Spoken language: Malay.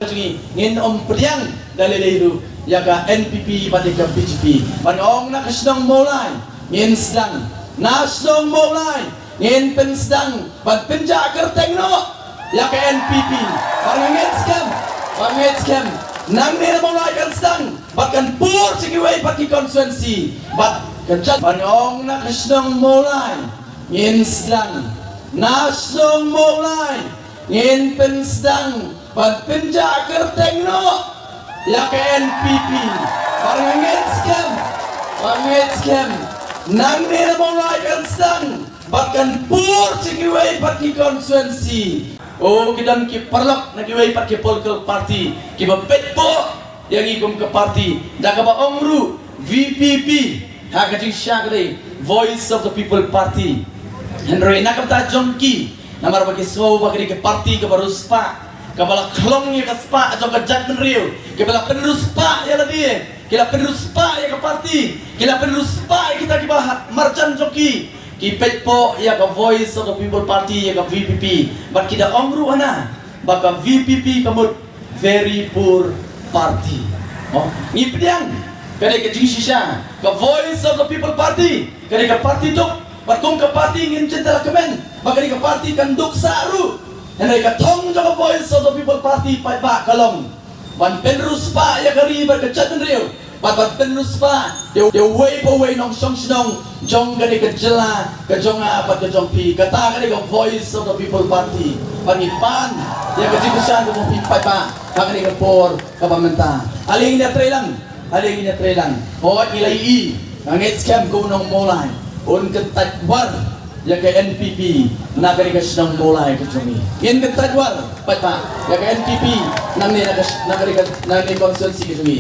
ngin priang dalileiru yaga NPP patika BJP panong nakasdang molay ngin sedang nasdong molay ngin pensdang penja kertengno yaga NPP pangit scam nang nila molay kan sedang bahkan pur sigiway pati konstituensi bat kejat panong nakasdang molay ngin sedang nasdong molay ngin pensdang penja kertengno ya ke NPP pangit scam nang nila mulai kan sedang bahkan pur cikiway pati konstituensi kita perlok nagiway pati political party kita petpo yang igum ke party jaga ba ongru VPP hakajing syagre Voice of the People Party Henry nakapta jongki namar bagi semua bagi ke party ke baruspa kabala klongnya ke spa atau ke jat menriu kabala penerus spa ya lebih kila penerus spa ya ke party kila penerus spa kita kibah marjan joki ki petpo ya ke Voice of the People Party ya ke VPP bat kita ongru ana baka VPP kamut very poor party ni pediang kada ke jingsisha ke Voice of the People Party kada ke party dok batung ke party ngin centala kemen baka ke party kan dok saru hendak katong jaga Voice of the People Party pai ba kalong ban penrus pa ya kari bar kecat nriu bat penrus pa de way po way nong song snong jong gani ke jela ke jonga apa ke jongpi kata gani ke Voice of the People Party pangipan ya ke jikusan ke pi pai ba gani ke por ke pamenta aling ina trelang hot nilai i ngit scam ko nong molai un ketat war ya ke NPP nagari ka sedang mulai ke cumi in ke tadwar pata ya ke NPP nang ni nagari ka nang konstituensi ke cumi